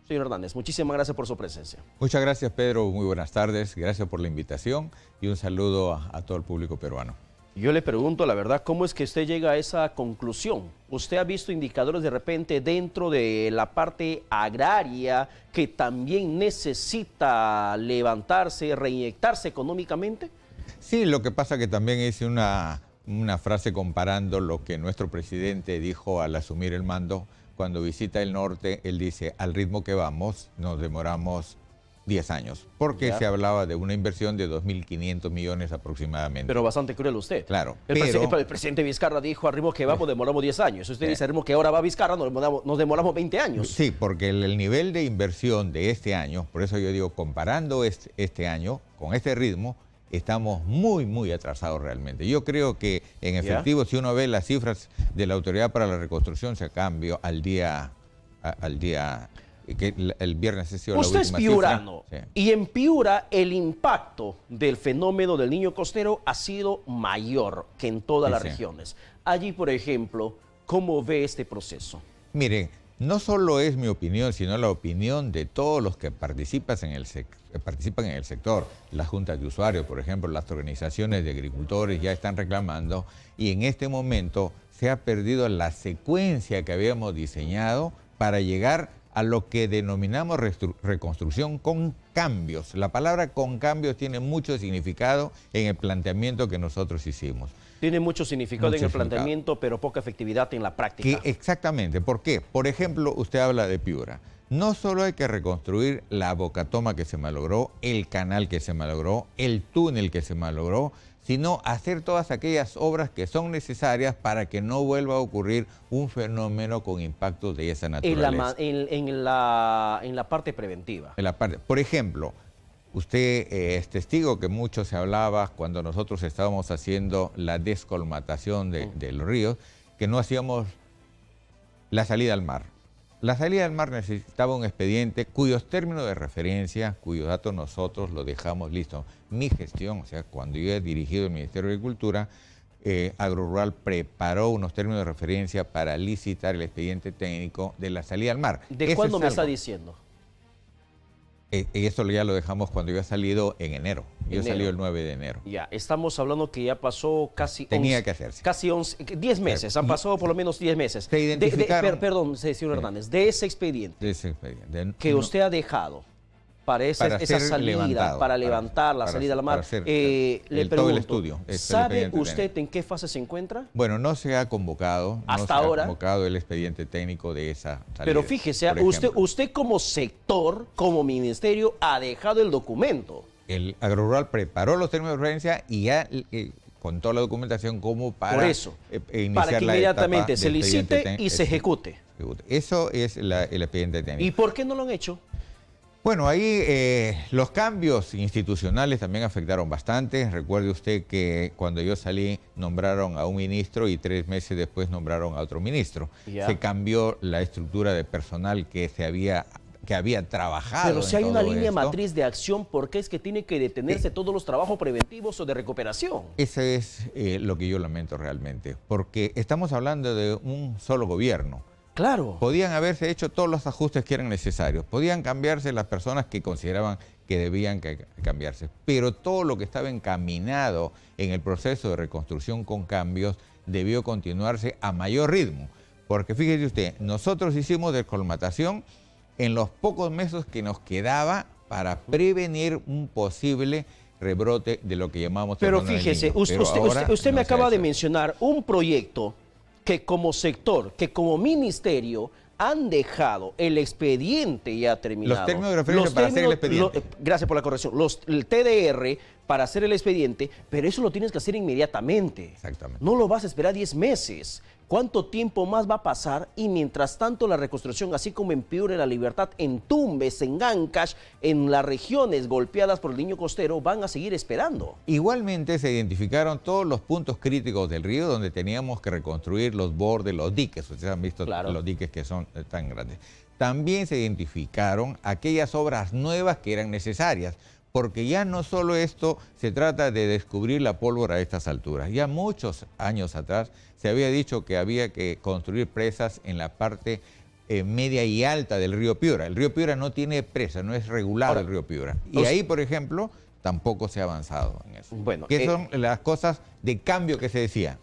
Señor Hernández, muchísimas gracias por su presencia. Muchas gracias, Pedro. Muy buenas tardes. Gracias por la invitación y un saludo a todo el público peruano. Yo le pregunto, la verdad, ¿cómo es que usted llega a esa conclusión? ¿Usted ha visto indicadores de repente dentro de la parte agraria que también necesita levantarse, reinyectarse económicamente? Sí, lo que pasa que también hice una frase comparando lo que nuestro presidente dijo al asumir el mando. Cuando visita el norte, él dice, al ritmo que vamos, nos demoramos 10 años, porque se hablaba de una inversión de 2.500 millones aproximadamente. Pero bastante cruel usted. Claro. El presidente Vizcarra dijo, al ritmo que vamos, demoramos 10 años. Usted dice, al ritmo que ahora va Vizcarra, nos demoramos 20 años. Sí, porque el nivel de inversión de este año, por eso yo digo, comparando este año con este ritmo, estamos muy atrasados realmente. Yo creo que, en efectivo, si uno ve las cifras de la Autoridad para la Reconstrucción, se cambió al día que el viernes ha sido la última. Usted es piurano, y en Piura el impacto del fenómeno del niño costero ha sido mayor que en todas las regiones. Allí, por ejemplo, ¿cómo ve este proceso? Mire, no solo es mi opinión, sino la opinión de todos los que participan en el sector. Las juntas de usuarios, por ejemplo, las organizaciones de agricultores ya están reclamando, y en este momento se ha perdido la secuencia que habíamos diseñado para llegar a lo que denominamos reconstrucción con cambios. La palabra con cambios tiene mucho significado en el planteamiento que nosotros hicimos. Tiene mucho significado en el planteamiento, pero poca efectividad en la práctica. Exactamente. ¿Por qué? Por ejemplo, usted habla de Piura. No solo hay que reconstruir la bocatoma que se malogró, el canal que se malogró, el túnel que se malogró, sino hacer todas aquellas obras que son necesarias para que no vuelva a ocurrir un fenómeno con impactos de esa naturaleza. En la parte preventiva. Por ejemplo, usted es testigo que mucho se hablaba cuando nosotros estábamos haciendo la descolmatación de los ríos, que no hacíamos la salida al mar. La salida al mar necesitaba un expediente cuyos términos de referencia, cuyos datos nosotros lo dejamos listo. Mi gestión, o sea, cuando yo he dirigido el Ministerio de Agricultura, Agrorural preparó unos términos de referencia para licitar el expediente técnico de la salida al mar. ¿De cuándo me está diciendo? Eso ya lo dejamos cuando yo he salido en enero. Yo he salido el 9 de enero. Ya, estamos hablando que ya pasó casi... Tenía que hacerse. Casi 10 meses, han pasado por lo menos 10 meses. Se identificaron... Perdón, señor Hernández, de ese expediente, que usted ha dejado para esa salida, para levantar la salida a la mar, le pregunto, todo el estudio, ¿sabe usted en qué fase se encuentra? Bueno, no se ha convocado. Hasta ahora. No se ha convocado el expediente técnico de esa salida. Pero fíjese, usted como sector, como ministerio, ha dejado el documento. El Agrorural preparó los términos de referencia y ya con toda la documentación como para Por eso, iniciar para que inmediatamente se licite y se ejecute. Eso es el expediente técnico. ¿Y por qué no lo han hecho? Bueno, ahí los cambios institucionales también afectaron bastante. Recuerde usted que cuando yo salí nombraron a un ministro y 3 meses después nombraron a otro ministro. Ya. Se cambió la estructura de personal que había trabajado. Pero si hay una línea matriz de acción, ¿por qué es que tiene que detenerse todos los trabajos preventivos o de recuperación? Eso es lo que yo lamento realmente, porque estamos hablando de un solo gobierno. Claro. Podían haberse hecho todos los ajustes que eran necesarios, podían cambiarse las personas que consideraban que debían cambiarse, pero todo lo que estaba encaminado en el proceso de reconstrucción con cambios debió continuarse a mayor ritmo, porque fíjese usted, nosotros hicimos descolmatación en los pocos meses que nos quedaba para prevenir un posible rebrote de lo que llamamos... Pero fíjese, usted me acaba de mencionar un proyecto que como sector, que como ministerio han dejado el expediente ya terminado. Los términos de referencia para hacer el expediente. Gracias por la corrección. El TDR para hacer el expediente, pero eso lo tienes que hacer inmediatamente. Exactamente. No lo vas a esperar 10 meses. ¿Cuánto tiempo más va a pasar? Y mientras tanto la reconstrucción, así como en Piura, en La Libertad, en Tumbes, en Ancash, en las regiones golpeadas por el Niño Costero, van a seguir esperando. Igualmente se identificaron todos los puntos críticos del río donde teníamos que reconstruir los bordes, los diques. Ustedes han visto los diques que son tan grandes. También se identificaron aquellas obras nuevas que eran necesarias, porque ya no solo esto se trata de descubrir la pólvora a estas alturas. Ya muchos años atrás se había dicho que había que construir presas en la parte media y alta del río Piura. El río Piura no tiene presa, no es regulado el río Piura. Y ahí, por ejemplo, tampoco se ha avanzado en eso. Bueno, que son las cosas de cambio que se decía.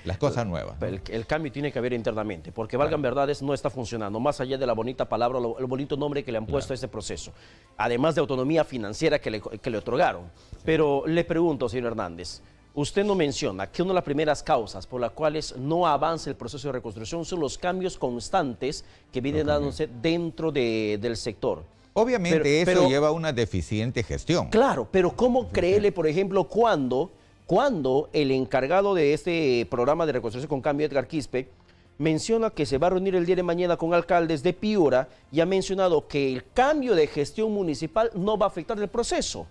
Las cosas nuevas. El cambio tiene que haber internamente, porque valgan verdades, no está funcionando, más allá de la bonita palabra, el bonito nombre que le han puesto a este proceso, además de autonomía financiera que le otorgaron. Sí. Pero le pregunto, señor Hernández, usted no menciona que una de las primeras causas por las cuales no avanza el proceso de reconstrucción son los cambios constantes que vienen dándose dentro del sector. Obviamente eso lleva a una deficiente gestión. Claro, pero ¿cómo creerle, por ejemplo, cuando el encargado de este programa de reconstrucción con cambio, Edgar Quispe, menciona que se va a reunir el día de mañana con alcaldes de Piura y ha mencionado que el cambio de gestión municipal no va a afectar el proceso?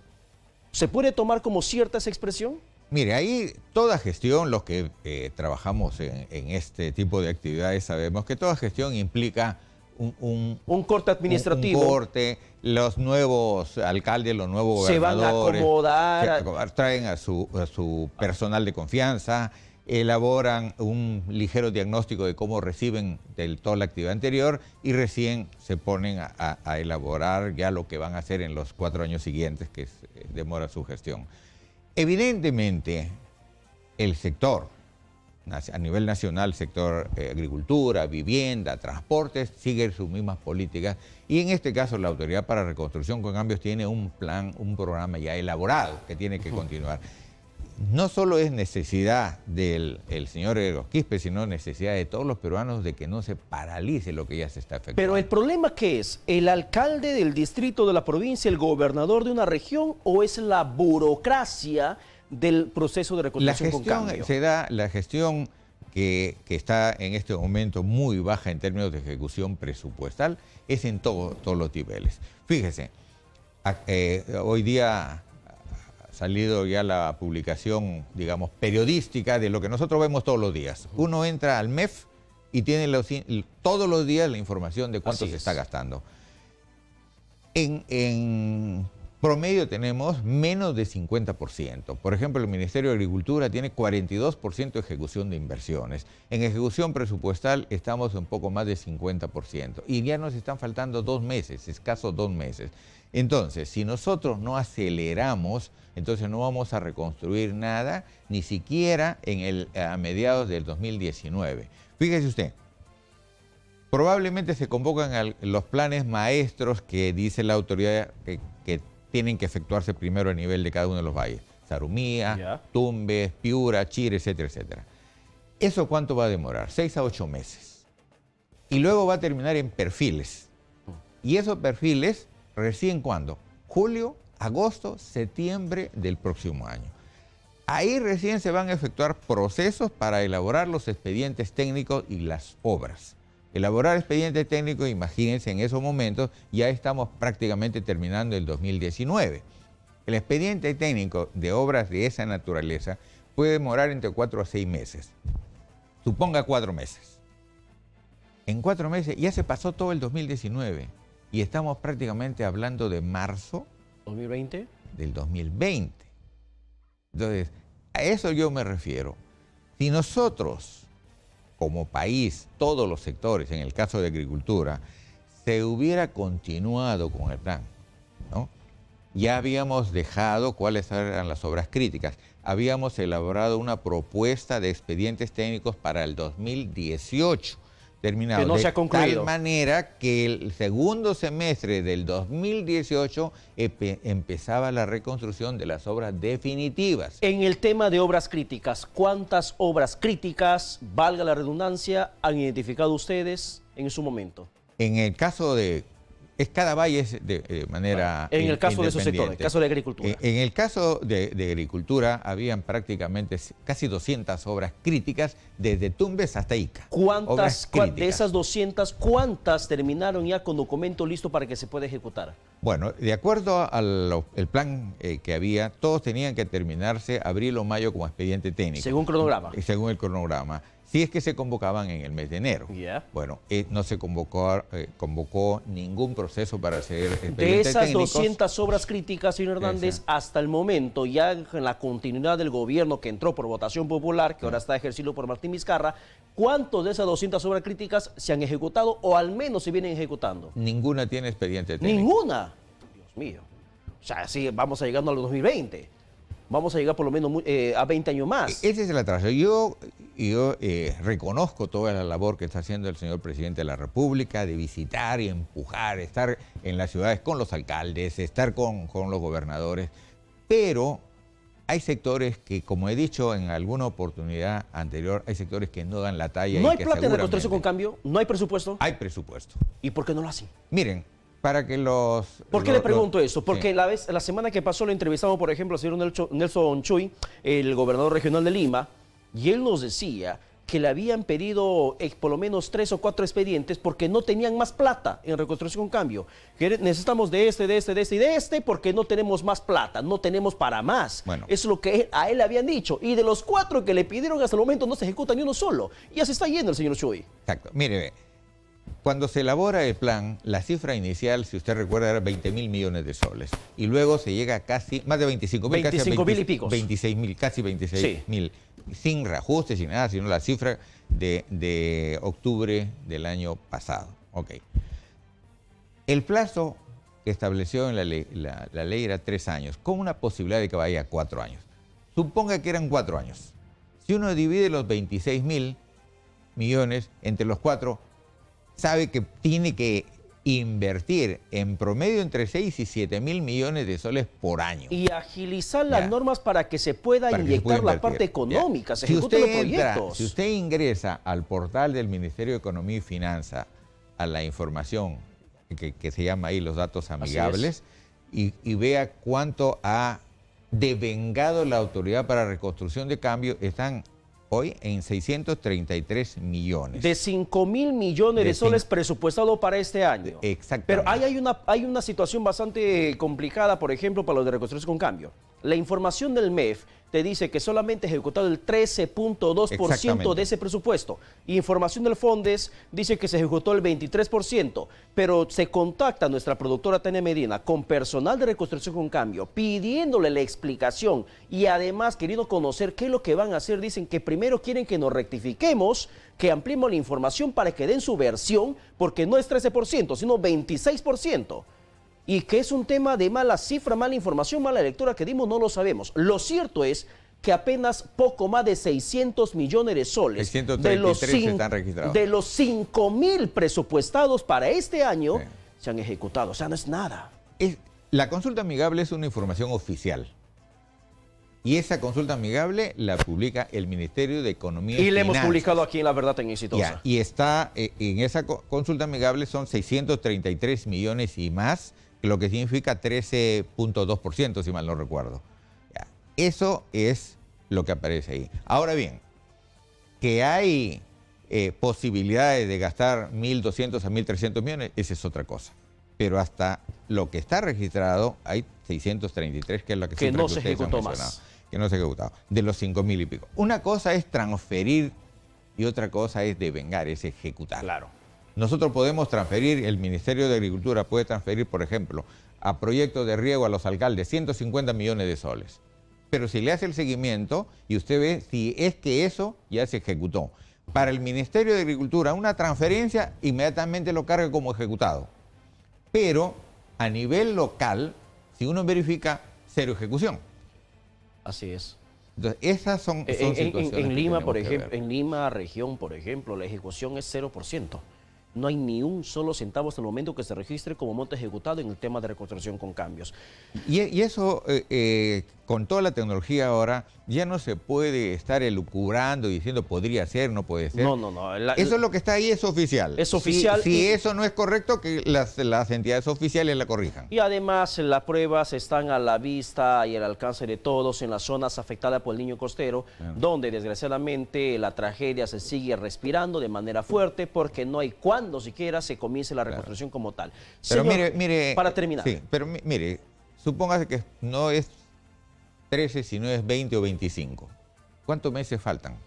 ¿Se puede tomar como cierta esa expresión? Mire, ahí toda gestión, los que trabajamos en este tipo de actividades, sabemos que toda gestión implica un corte administrativo. Un corte, los nuevos alcaldes, los nuevos gobernadores se van a acomodar, traen a su personal de confianza, elaboran un ligero diagnóstico de cómo reciben toda la actividad anterior y recién se ponen a elaborar ya lo que van a hacer en los 4 años siguientes que demora su gestión. Evidentemente, el sector a nivel nacional, sector agricultura, vivienda, transportes, sigue sus mismas políticas y en este caso la Autoridad para Reconstrucción con Cambios tiene un plan, un programa ya elaborado que tiene que continuar. No solo es necesidad del señor Quispe, sino necesidad de todos los peruanos de que no se paralice lo que ya se está efectuando. Pero el problema, ¿qué es? ¿El alcalde del distrito de la provincia, el gobernador de una región o es la burocracia del proceso de reconstrucción con cambio? La gestión que está en este momento muy baja en términos de ejecución presupuestal es en todos los niveles. Fíjese, hoy día ha salido ya la publicación, digamos, periodística de lo que nosotros vemos todos los días. Uno entra al MEF y tiene todos los días la información de cuánto se está gastando. En promedio tenemos menos de 50%. Por ejemplo, el Ministerio de Agricultura tiene 42% de ejecución de inversiones. En ejecución presupuestal estamos un poco más de 50%. Y ya nos están faltando 2 meses, escasos 2 meses. Entonces, si nosotros no aceleramos, entonces no vamos a reconstruir nada, ni siquiera a mediados del 2019. Fíjese usted, probablemente se convocan los planes maestros que dice la autoridad que tienen que efectuarse primero a nivel de cada uno de los valles. Sarumía, Tumbes, Piura, Chire, etcétera, etcétera. ¿Eso cuánto va a demorar? 6 a 8 meses. Y luego va a terminar en perfiles. Y esos perfiles, ¿recién cuándo? Julio, agosto, septiembre del próximo año. Ahí recién se van a efectuar procesos para elaborar los expedientes técnicos y las obras. Elaborar expedientes técnicos, imagínense, en esos momentos ya estamos prácticamente terminando el 2019. El expediente técnico de obras de esa naturaleza puede demorar entre 4 a 6 meses. Suponga 4 meses. En 4 meses ya se pasó todo el 2019 y estamos prácticamente hablando de marzo ¿2020? Del 2020. Entonces, a eso yo me refiero. Si nosotros, como país, todos los sectores, en el caso de agricultura, se hubiera continuado con el plan, ¿no? Ya habíamos dejado cuáles eran las obras críticas. Habíamos elaborado una propuesta de expedientes técnicos para el 2018, terminado que no se ha concluido. De tal manera que el segundo semestre del 2018 empezaba la reconstrucción de las obras definitivas. En el tema de obras críticas, ¿cuántas obras críticas, valga la redundancia, han identificado ustedes en su momento? En el caso de... cada valle es de manera en el caso de esos sectores, en el caso de agricultura. En el caso de agricultura habían prácticamente casi 200 obras críticas desde Tumbes hasta Ica. ¿Cuántas de esas 200, cuántas terminaron ya con documento listo para que se pueda ejecutar? Bueno, de acuerdo al plan que había, todos tenían que terminarse abril o mayo como expediente técnico. Según cronograma. Según el cronograma. Si es que se convocaban en el mes de enero. Bueno, no se convocó ningún proceso para hacer expedientes de esas técnicos. 200 obras críticas, señor Hernández, hasta el momento, ya en la continuidad del gobierno que entró por votación popular, que ahora está ejercido por Martín Vizcarra, ¿cuántos de esas 200 obras críticas se han ejecutado o al menos se vienen ejecutando? Ninguna tiene expediente técnico. ¿Ninguna? Dios mío. O sea, sí, vamos a llegando al 2020. Vamos a llegar por lo menos a 20 años más. Ese es el atraso. Yo reconozco toda la labor que está haciendo el señor presidente de la República de visitar y empujar, estar en las ciudades con los alcaldes, estar con los gobernadores, pero hay sectores que, como he dicho en alguna oportunidad anterior, hay sectores que no dan la talla. ¿No hay plata en reconstrucción con cambio? ¿No hay presupuesto? Hay presupuesto. ¿Y por qué no lo hacen? Miren, para que ¿Por qué le pregunto eso? Porque la semana que pasó lo entrevistamos, por ejemplo, al señor Nelson Chuy, el gobernador regional de Lima, y él nos decía que le habían pedido por lo menos 3 o 4 expedientes porque no tenían más plata en reconstrucción con cambio. Que necesitamos de este y de este porque no tenemos más plata, no tenemos para más. Bueno. Eso es lo que a él le habían dicho. Y de los 4 que le pidieron hasta el momento no se ejecuta ni uno solo. Ya se está yendo el señor Chuy. Exacto. Mire, cuando se elabora el plan, la cifra inicial, si usted recuerda, era 20.000 millones de soles. Y luego se llega a casi, más de 25.000. 25.000 y pico. 26.000, casi 26.000. Sí. Sin reajustes, sin nada, sino la cifra de octubre del año pasado. Ok. El plazo que estableció en la ley era 3 años, con una posibilidad de que vaya a 4 años. Suponga que eran 4 años. Si uno divide los 26.000 millones entre los 4, sabe que tiene que invertir en promedio entre 6 y 7 mil millones de soles por año. Y agilizar las normas para que se pueda inyectar la parte económica, se ejecuten los proyectos. Si usted ingresa al portal del Ministerio de Economía y Finanzas, a la información que se llama ahí los datos amigables, y vea cuánto ha devengado la Autoridad para Reconstrucción de Cambio están hoy en 633 millones. De 5.000 millones de soles presupuestado para este año. Exactamente. Pero hay una situación bastante complicada, por ejemplo, para los de Reconstrucción con Cambio. La información del MEF te dice que solamente ejecutado el 13.2% de ese presupuesto. Información del Fondes dice que se ejecutó el 23%, pero se contacta nuestra productora Tania Medina con personal de Reconstrucción con Cambio, pidiéndole la explicación y además queriendo conocer qué es lo que van a hacer. Dicen que primero quieren que nos rectifiquemos, que ampliemos la información para que den su versión, porque no es 13%, sino 26%. Y que es un tema de mala cifra, mala información, mala lectura que dimos, no lo sabemos. Lo cierto es que apenas poco más de 600 millones de soles 633 están registrados. De los 5.000 presupuestados para este año se han ejecutado. O sea, no es nada. La consulta amigable es una información oficial. Y esa consulta amigable la publica el Ministerio de Economía y la Finanzas. hemos publicado aquí en La Verdad en Exitosa. Y está en esa consulta amigable son 633 millones y más, lo que significa 13.2%, si mal no recuerdo. Eso es lo que aparece ahí. Ahora bien, que hay posibilidades de gastar 1.200 a 1.300 millones, esa es otra cosa. Pero hasta lo que está registrado hay 633, que es la que no se ejecutó más. Que no se ha ejecutado, de los 5.000 y pico. Una cosa es transferir y otra cosa es devengar, es ejecutar. Claro. Nosotros podemos transferir, el Ministerio de Agricultura puede transferir, por ejemplo, a proyectos de riego a los alcaldes 150 millones de soles. Pero si le hace el seguimiento y usted ve si es que eso ya se ejecutó. Para el Ministerio de Agricultura, una transferencia inmediatamente lo carga como ejecutado. Pero a nivel local, si uno verifica, cero ejecución. Así es. Entonces, esas son situaciones en Lima, por que ejemplo, en Lima región, por ejemplo, la ejecución es 0%. No hay ni un solo centavo hasta el momento que se registre como monto ejecutado en el tema de Reconstrucción con Cambios. Y eso, con toda la tecnología ahora, ya no se puede estar elucubrando y diciendo podría ser, no puede ser. No. Eso es lo que está ahí, es oficial. Es oficial. Si eso no es correcto, que las entidades oficiales la corrijan. Y además las pruebas están a la vista y al alcance de todos en las zonas afectadas por el Niño Costero, donde desgraciadamente la tragedia se sigue respirando de manera fuerte porque no hay cuándo siquiera se comience la reconstrucción como tal. Pero Señor, mire, para terminar. Sí, pero mire, supóngase que no es 13, sino es 20 o 25. ¿Cuántos meses faltan?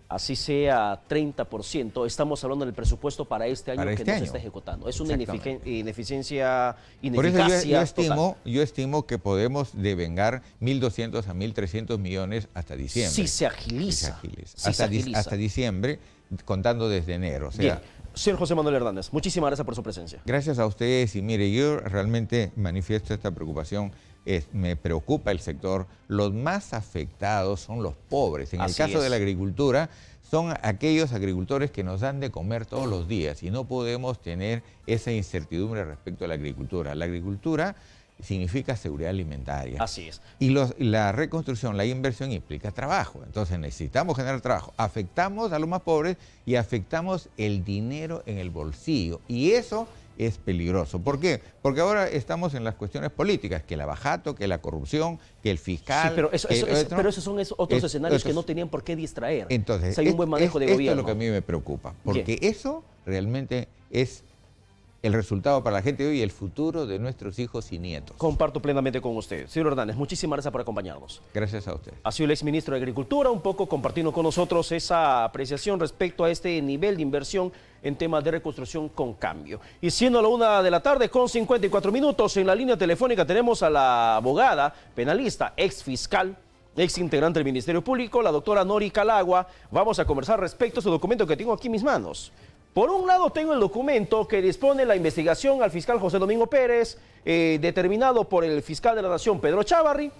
Así sea 30%, estamos hablando del presupuesto para este año que no se está ejecutando. Es una ineficiencia, ineficacia. Por eso yo estimo que podemos devengar 1.200 a 1.300 millones hasta diciembre. Si se agiliza. Hasta diciembre, contando desde enero. O sea, bien. Señor José Manuel Hernández, muchísimas gracias por su presencia. Gracias a ustedes y mire, yo realmente manifiesto esta preocupación. Me preocupa el sector. Los más afectados son los pobres. En el caso de la agricultura, son aquellos agricultores que nos dan de comer todos los días y no podemos tener esa incertidumbre respecto a la agricultura. La agricultura significa seguridad alimentaria. Así es. Y la reconstrucción, la inversión implica trabajo. Entonces necesitamos generar trabajo. Afectamos a los más pobres y afectamos el dinero en el bolsillo. Y eso es peligroso. ¿Por qué? Porque ahora estamos en las cuestiones políticas, que el abajato, que la corrupción, que el fiscal... Sí, pero esos son otros escenarios que no tenían por qué distraer. Entonces, hay un buen manejo de gobierno. Esto es lo que a mí me preocupa, porque eso realmente es el resultado para la gente de hoy y el futuro de nuestros hijos y nietos. Comparto plenamente con usted. Señor Hernández, muchísimas gracias por acompañarnos. Gracias a usted. Ha sido el exministro de Agricultura, un poco compartiendo con nosotros esa apreciación respecto a este nivel de inversión en temas de reconstrucción con cambio. Y siendo la 1 de la tarde con 54 minutos, en la línea telefónica tenemos a la abogada, penalista, ex fiscal, ex integrante del Ministerio Público, la doctora Nori Calagua. Vamos a conversar respecto a este documento que tengo aquí en mis manos. Por un lado tengo el documento que dispone la investigación al fiscal José Domingo Pérez, determinado por el fiscal de la Nación, Pedro Chávarri.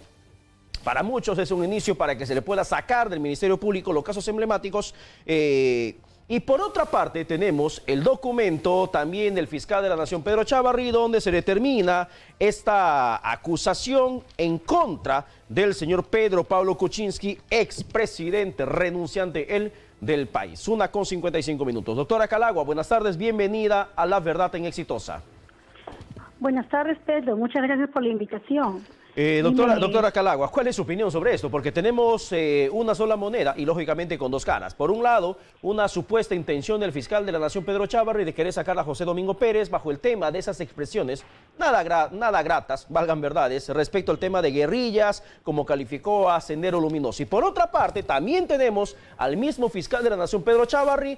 Para muchos es un inicio para que se le pueda sacar del Ministerio Público los casos emblemáticos. Y por otra parte tenemos el documento también del fiscal de la Nación, Pedro Chávarri, donde se determina esta acusación en contra del señor Pedro Pablo Kuczynski, expresidente renunciante del país. 1:55 minutos. Doctora Calagua, buenas tardes, bienvenida a La Verdad en Exitosa. Buenas tardes, Pedro, muchas gracias por la invitación. Doctora Calagua, ¿cuál es su opinión sobre esto? Porque tenemos una sola moneda y lógicamente con dos caras. Por un lado, una supuesta intención del fiscal de la Nación, Pedro Chávarri, de querer sacar a José Domingo Pérez bajo el tema de esas expresiones nada gratas, valgan verdades, respecto al tema de guerrillas, como calificó a Sendero Luminoso. Y por otra parte, también tenemos al mismo fiscal de la Nación, Pedro Chávarri,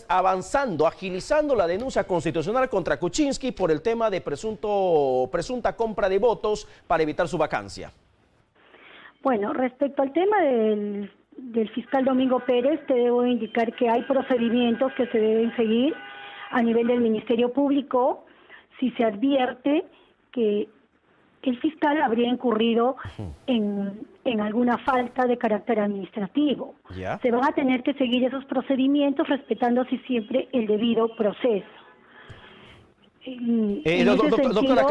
avanzando, agilizando la denuncia constitucional contra Kuczynski por el tema de presunta compra de votos para evitar su vacancia. Bueno, respecto al tema del fiscal Domingo Pérez, te debo indicar que hay procedimientos que se deben seguir a nivel del Ministerio Público si se advierte que el fiscal habría incurrido en alguna falta de carácter administrativo. ¿Ya? Se van a tener que seguir esos procedimientos respetando así siempre el debido proceso. Doctora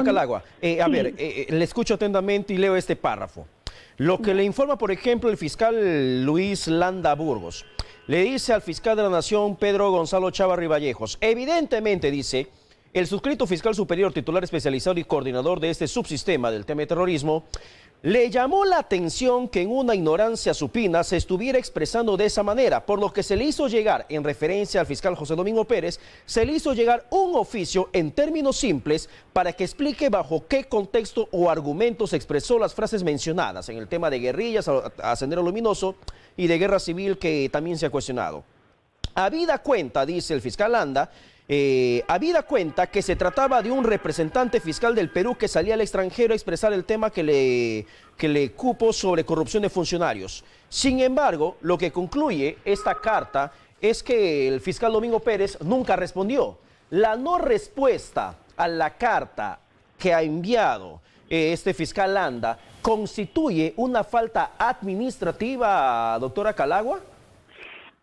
Calagua, a ver, le escucho atentamente y leo este párrafo. Lo que le informa, por ejemplo, el fiscal Luis Landa Burgos, le dice al fiscal de la Nación, Pedro Gonzalo Chávarri Vallejos, evidentemente, dice, el suscrito fiscal superior, titular especializado y coordinador de este subsistema del tema de terrorismo, le llamó la atención que en una ignorancia supina se estuviera expresando de esa manera, por lo que se le hizo llegar, en referencia al fiscal José Domingo Pérez, se le hizo llegar un oficio en términos simples para que explique bajo qué contexto o argumentos expresó las frases mencionadas en el tema de guerrillas a Sendero Luminoso y de guerra civil que también se ha cuestionado. Habida cuenta, dice el fiscal Landa, habida cuenta que se trataba de un representante fiscal del Perú que salía al extranjero a expresar el tema que le cupo sobre corrupción de funcionarios. Sin embargo, lo que concluye esta carta es que el fiscal Domingo Pérez nunca respondió. La no respuesta a la carta que ha enviado este fiscal Landa constituye una falta administrativa, doctora Calagua.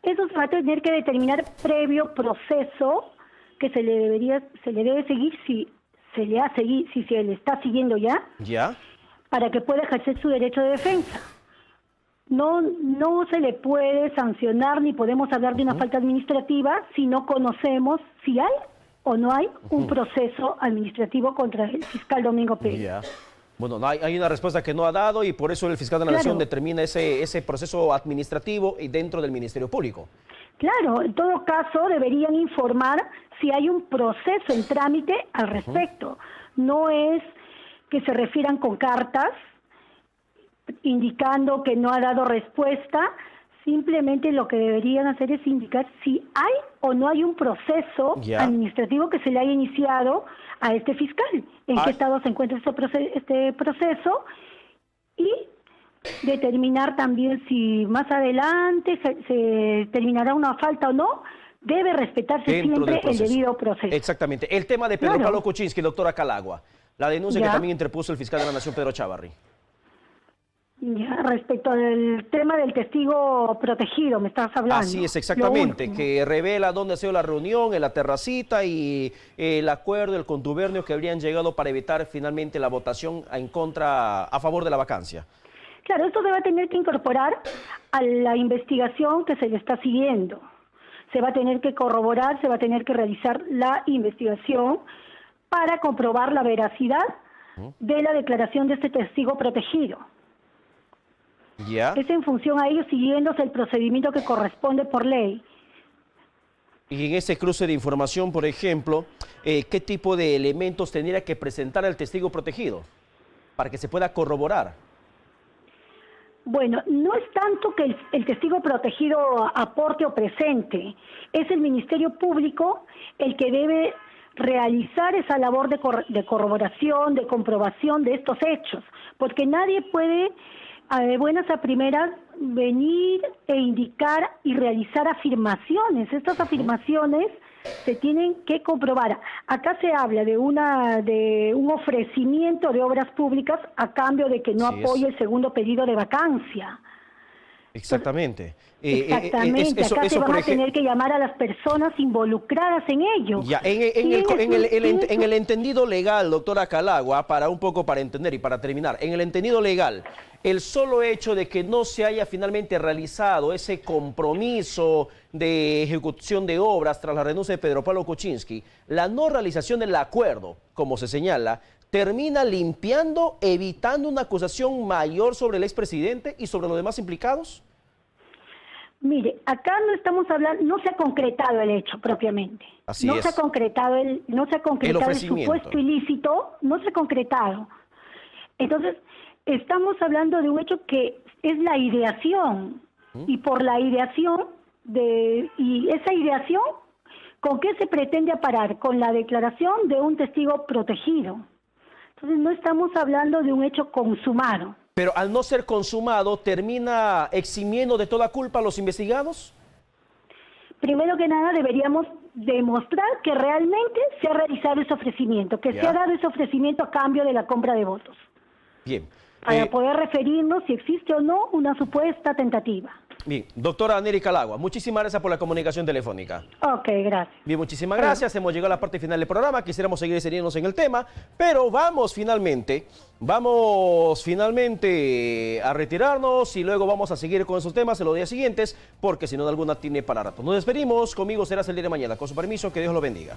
Eso se va a tener que determinar previo proceso que se le debe seguir si se le está siguiendo ya, para que pueda ejercer su derecho de defensa. No se le puede sancionar ni podemos hablar de una falta administrativa si no conocemos si hay o no hay un proceso administrativo contra el fiscal Domingo Pérez. Bueno, hay una respuesta que no ha dado y por eso el fiscal de la Nación determina ese proceso administrativo y dentro del Ministerio Público. Claro, en todo caso deberían informar si hay un proceso en trámite al respecto. No es que se refieran con cartas indicando que no ha dado respuesta, simplemente lo que deberían hacer es indicar si hay o no hay un proceso administrativo que se le haya iniciado a este fiscal, en qué estado se encuentra este proceso y determinar también si más adelante se terminará una falta o no, debe respetarse siempre el debido proceso. Exactamente. El tema de Pedro Pablo Kuczynski, doctora Calagua, la denuncia que también interpuso el fiscal de la Nación, Pedro Chávarri. Respecto al tema del testigo protegido, me estás hablando. Así es, exactamente, que revela dónde ha sido la reunión, en la terracita y el acuerdo, el contubernio que habrían llegado para evitar finalmente la votación a favor de la vacancia. Claro, esto se va a tener que incorporar a la investigación que se le está siguiendo. Se va a tener que corroborar, se va a tener que realizar la investigación para comprobar la veracidad de la declaración de este testigo protegido. Es en función a ello, siguiéndose el procedimiento que corresponde por ley. Y en ese cruce de información, por ejemplo, ¿qué tipo de elementos tendría que presentar el testigo protegido para que se pueda corroborar? Bueno, no es tanto que el testigo protegido aporte o presente, es el Ministerio Público el que debe realizar esa labor de corroboración, de comprobación de estos hechos, porque nadie puede de buenas a primeras venir e indicar y realizar afirmaciones. Estas afirmaciones se tienen que comprobar. Acá se habla de un ofrecimiento de obras públicas a cambio de que no apoye el segundo pedido de vacancia. Exactamente. Exactamente, acá se van a tener que llamar a las personas involucradas en ello. Ya, en el entendido legal, doctora Calagua, para entender y para terminar, en el entendido legal, el solo hecho de que no se haya finalmente realizado ese compromiso de ejecución de obras tras la renuncia de Pedro Pablo Kuczynski, la no realización del acuerdo, como se señala, termina limpiando, evitando una acusación mayor sobre el expresidente y sobre los demás implicados? Mire, acá no estamos hablando, no se ha concretado el hecho propiamente. Así no es. se ha concretado el supuesto ilícito, no se ha concretado. Entonces, estamos hablando de un hecho que es la ideación, y por la ideación y esa ideación, ¿con qué se pretende aparar? Con la declaración de un testigo protegido. Entonces, no estamos hablando de un hecho consumado. Pero al no ser consumado, ¿termina eximiendo de toda culpa a los investigados? Primero que nada, deberíamos demostrar que realmente se ha realizado ese ofrecimiento, que se ha dado ese ofrecimiento a cambio de la compra de votos. Bien. Para poder referirnos si existe o no una supuesta tentativa. Bien, doctora Nery Calagua, muchísimas gracias por la comunicación telefónica. Ok, gracias. Bien, muchísimas gracias. Hemos llegado a la parte final del programa. Quisiéramos seguir excediéndonos en el tema, pero vamos finalmente a retirarnos y luego vamos a seguir con esos temas en los días siguientes, porque si no, de alguna tiene para rato. Nos despedimos. Conmigo será el día de mañana. Con su permiso, que Dios lo bendiga.